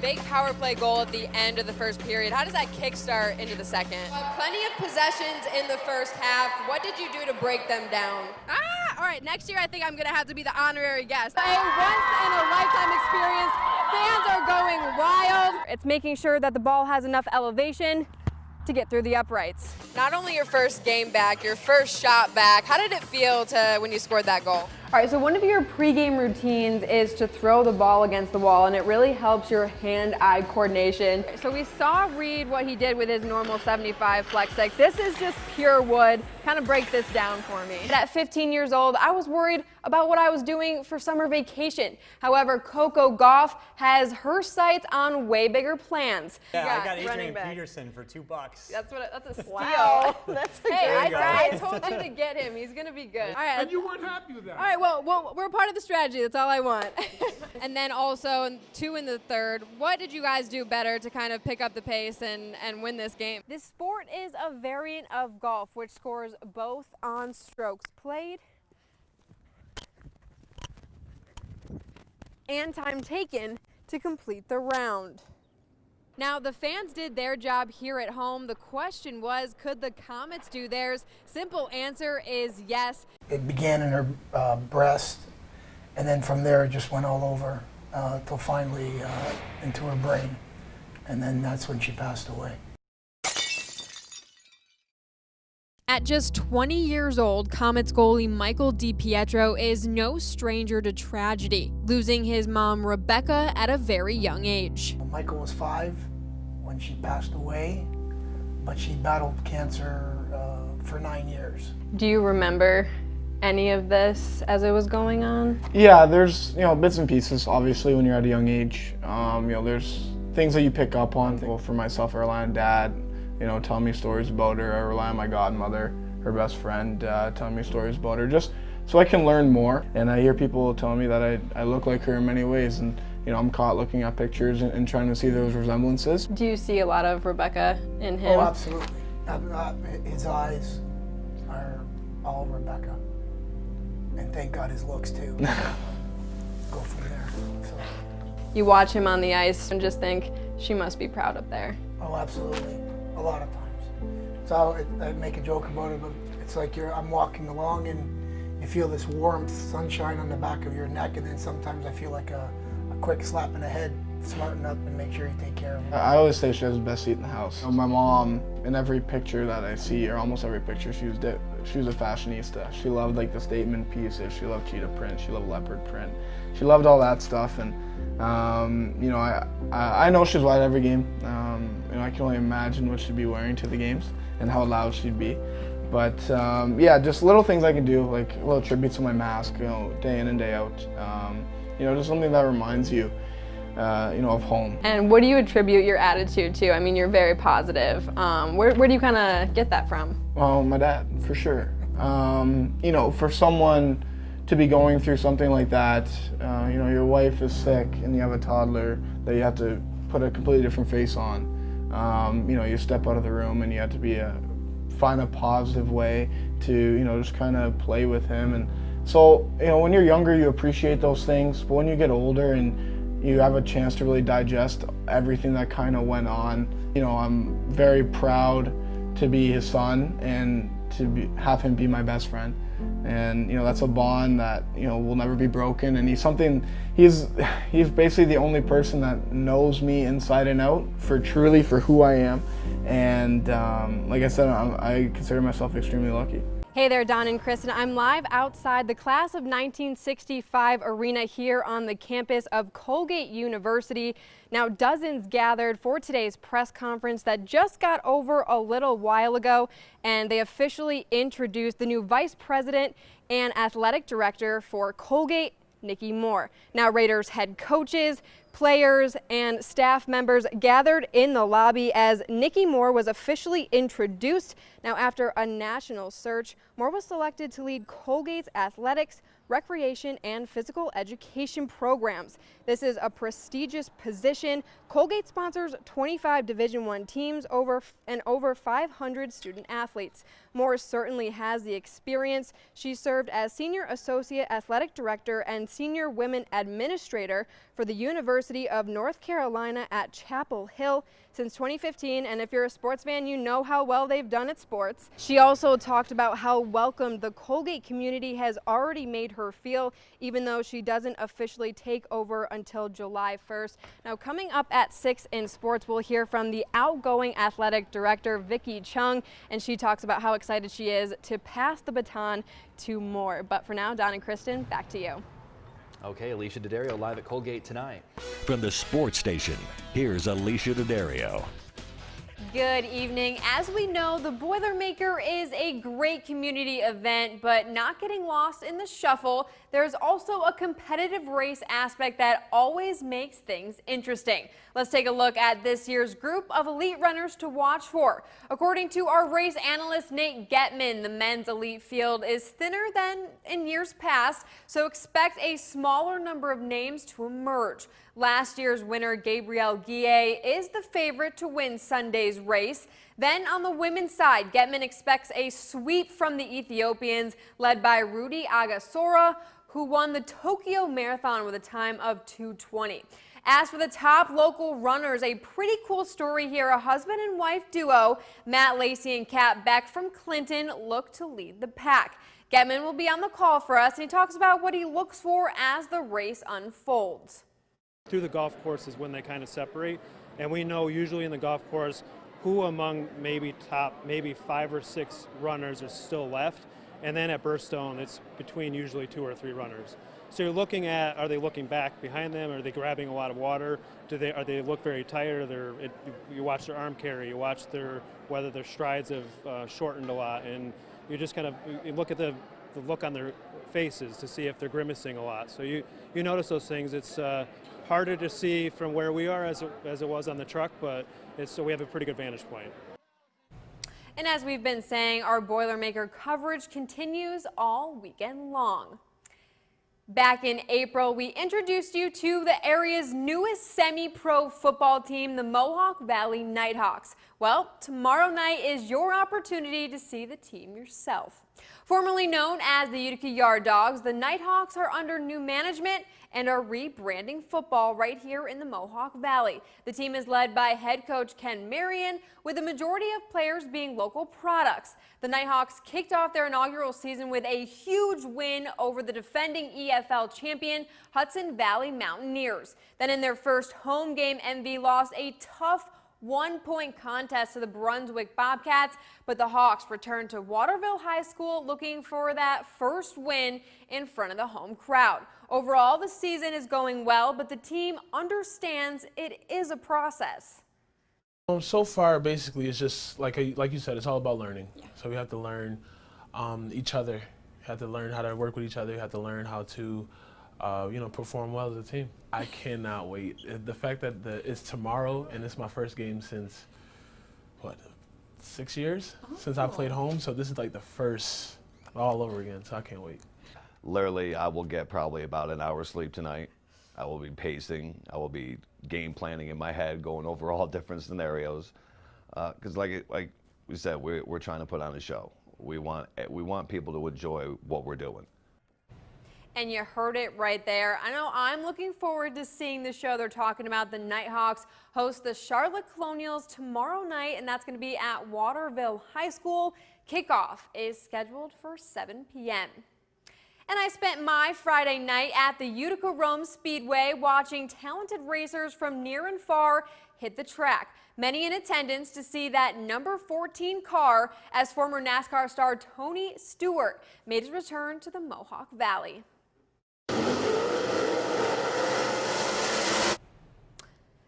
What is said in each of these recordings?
Big power play goal at the end of the first period. How does that kickstart into the second? Plenty of possessions in the first half. What did you do to break them down? All right, next year I think I'm going to have to be the honorary guest. A once-in-a-lifetime experience. Fans are going wild. It's making sure that the ball has enough elevation to get through the uprights. Not only your first game back, your first shot back. How did it feel when you scored that goal? All right, so one of your pregame routines is to throw the ball against the wall, and it really helps your hand-eye coordination. So we saw Reed what he did with his normal 75 flex stick. This is just pure wood. Kind of break this down for me. At 15 years old, I was worried about what I was doing for summer vacation. However, Coco Gauff has her sights on way bigger plans. Yeah, I got Adrian Peterson for $2. That's a steal. Wow. That's a I told you to get him. He's going to be good. All right. And you weren't happy with that. All right, well, we're part of the strategy. That's all I want. And then also 2 in the third. What did you guys do better to kind of pick up the pace and win this game? This sport is a variant of golf, which scores both on strokes played and time taken to complete the round. Now, the fans did their job here at home. The question was, could the Comets do theirs? Simple answer is yes. It began in her breast, and then from there it just went all over till finally into her brain. And then that's when she passed away. At just 20 years old, Comets goalie Michael DiPietro is no stranger to tragedy, losing his mom Rebecca at a very young age. Michael was 5 when she passed away, but she battled cancer for 9 years. Do you remember any of this as it was going on? Yeah, there's bits and pieces. Obviously, when you're at a young age, there's things that you pick up on. Well, for myself, I rely on Dad. Telling me stories about her. I rely on my godmother, her best friend, telling me stories about her, just so I can learn more. And I hear people telling me that I look like her in many ways, and I'm caught looking at pictures and trying to see those resemblances. Do you see a lot of Rebecca in him? Oh, absolutely. His eyes are all Rebecca, and thank God his looks too. Go from there. So. You watch him on the ice and just think, she must be proud up there. Oh, absolutely. A lot of times. So I make a joke about it, but it's like I'm walking along and you feel this warmth, sunshine on the back of your neck, and then sometimes I feel like a quick slap in the head, smarten up and make sure you take care of her. I always say she has the best seat in the house. My mom, in every picture that I see, or almost every picture, she was a fashionista. She loved the statement pieces. She loved cheetah print. She loved leopard print. She loved all that stuff, and I know she's at every game. I can only imagine what she'd be wearing to the games and how loud she'd be. But yeah, just little things I can do, like a little tribute to my mask, day in and day out. Just something that reminds you, of home. And what do you attribute your attitude to? I mean, you're very positive. Where do you kind of get that from? Well, my dad, for sure. For someone to be going through something like that, your wife is sick and you have a toddler that you have to put a completely different face on. You step out of the room and you have to find a positive way to, just kind of play with him. And so, when you're younger, you appreciate those things, but when you get older and you have a chance to really digest everything that kind of went on, I'm very proud to be his son and to have him be my best friend. And that's a bond that will never be broken. And he's basically the only person that knows me inside and out for who I am. And like I said, I consider myself extremely lucky. Hey there, Don and Kristen. I'm live outside the Class of 1965 arena here on the campus of Colgate University. Now, dozens gathered for today's press conference that just got over a little while ago, and they officially introduced the new Vice President and Athletic Director for Colgate, Nikki Moore. Now, Raiders head coaches, players, and staff members gathered in the lobby as Nikki Moore was officially introduced. Now, after a national search, Moore was selected to lead Colgate's athletics, recreation, and physical education programs. This is a prestigious position. Colgate sponsors 25 Division I teams and over 500 student athletes. Moore certainly has the experience. She served as Senior Associate Athletic Director and Senior Women Administrator for the University of North Carolina at Chapel Hill since 2015, and if you're a sports fan, you know how well they've done at sports. She also talked about how welcomed the Colgate community has already made her feel, even though she doesn't officially take over until July 1st. Now, coming up at 6 in sports, we'll hear from the outgoing athletic director, Vicki Chung, and she talks about how excited she is to pass the baton to Moore. But for now, Don and Kristen, back to you. Okay, Alicia Daddario live at Colgate tonight. From the sports station, here's Alicia Daddario. Good evening. As we know, the Boilermaker is a great community event, but not getting lost in the shuffle, there's also a competitive race aspect that always makes things interesting. Let's take a look at this year's group of elite runners to watch for. According to our race analyst Nate Getman, the men's elite field is thinner than in years past, so expect a smaller number of names to emerge. Last year's winner, Gabrielle Guillet, is the favorite to win Sunday's race. Then on the women's side, Getman expects a sweep from the Ethiopians led by Rudy Agasora, who won the Tokyo Marathon with a time of 2:20. As for the top local runners, a pretty cool story here. A husband and wife duo, Matt Lacey and Kat Beck from Clinton, look to lead the pack. Getman will be on the call for us, and he talks about what he looks for as the race unfolds. Through the golf course is when they kind of separate, and we know usually in the golf course who among maybe 5 or 6 runners are still left, and then at Burstone it's between usually 2 or 3 runners. So you're looking at, are they looking back behind them? Are they grabbing a lot of water? Are they look very tired? You watch their arm carry, you watch whether their strides have shortened a lot, and you just kind of you look at the look on their faces to see if they're grimacing a lot. So you notice those things. It's harder to see from where we are as it was on the truck, but so we have a pretty good vantage point. And as we've been saying, our Boilermaker coverage continues all weekend long. Back in April, we introduced you to the area's newest semi-pro football team, the Mohawk Valley Nighthawks. Well, tomorrow night is your opportunity to see the team yourself. Formerly known as the Utica Yard Dogs, the Nighthawks are under new management and are rebranding football right here in the Mohawk Valley. The team is led by head coach Ken Marion, with the majority of players being local products. The Nighthawks kicked off their inaugural season with a huge win over the defending EFL champion Hudson Valley Mountaineers. Then in their first home game, MV lost a tough 1-point contest to the Brunswick Bobcats, but the Hawks returned to Waterville High School looking for that first win in front of the home crowd. Overall, the season is going well, but the team understands it is a process. So far, basically, it's just like you said, it's all about learning. Yeah. So we have to learn each other. You have to learn how to work with each other. You have to learn how to perform well as a team. I cannot wait. The fact that it's tomorrow and it's my first game since, 6 years since I played home. So this is like the first all over again, so I can't wait. Literally, I will get probably about an hour's sleep tonight. I will be pacing. I will be game planning in my head, going over all different scenarios. Because like we said, we're trying to put on a show. We want people to enjoy what we're doing. And you heard it right there. I know I'm looking forward to seeing the show they're talking about. The Nighthawks host the Charlotte Colonials tomorrow night, and that's going to be at Waterville High School. Kickoff is scheduled for 7 p.m. And I spent my Friday night at the Utica Rome Speedway watching talented racers from near and far hit the track. Many in attendance to see that number 14 car as former NASCAR star Tony Stewart made his return to the Mohawk Valley.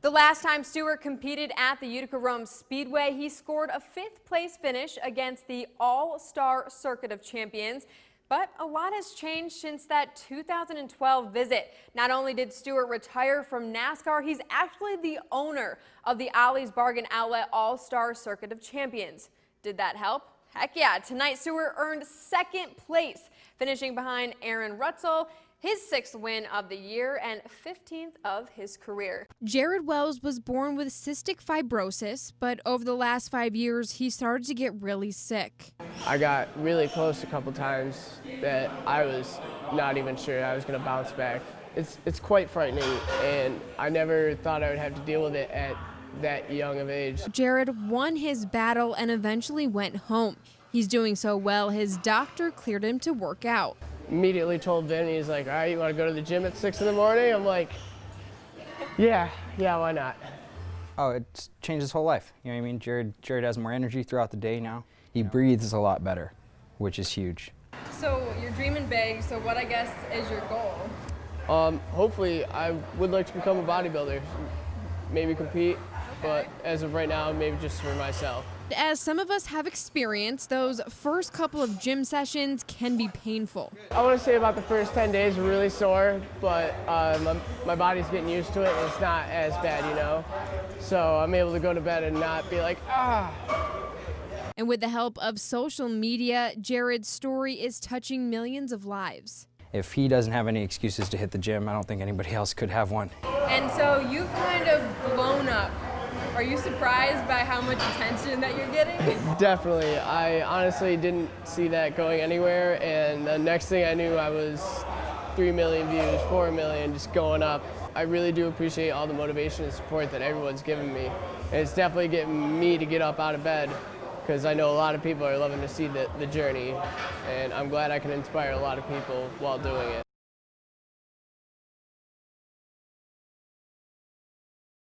The last time Stewart competed at the Utica Rome Speedway, he scored a 5th place finish against the All-Star Circuit of Champions. But a lot has changed since that 2012 visit. Not only did Stewart retire from NASCAR, he's actually the owner of the Ollie's Bargain Outlet All-Star Circuit of Champions. Did that help? Heck yeah. Tonight, Stewart earned 2nd place, finishing behind Aaron Rutzel, his 6th win of the year and 15th of his career. Jared Wells was born with cystic fibrosis, but over the last 5 years, he started to get really sick. I got really close a couple times that I was not even sure I was going to bounce back. It's quite frightening, and I never thought I would have to deal with it at that young of age. Jared won his battle and eventually went home. He's doing so well, his doctor cleared him to work out. Immediately told Vin, he's like, all right, you want to go to the gym at 6 in the morning? I'm like, yeah, why not? Oh, it's changed his whole life. You know what I mean? Jared has more energy throughout the day now. He breathes a lot better, which is huge. So you're dreaming big, so what I guess is your goal? Hopefully, I would like to become a bodybuilder, maybe compete, but as of right now, maybe just for myself. As some of us have experienced, those first couple of gym sessions can be painful. I want to say about the first 10 days were really sore, but my body's getting used to it and it's not as bad, you know? So I'm able to go to bed and not be like, ah. And with the help of social media, Jared's story is touching millions of lives. If he doesn't have any excuses to hit the gym, I don't think anybody else could have one. And so you've kind of blown up. Are you surprised by how much attention that you're getting? Definitely. I honestly didn't see that going anywhere, and the next thing I knew, I was 3 million views, 4 million, just going up. I really do appreciate all the motivation and support that everyone's given me. And it's definitely getting me to get up out of bed, because I know a lot of people are loving to see the journey, and I'm glad I can inspire a lot of people while doing it.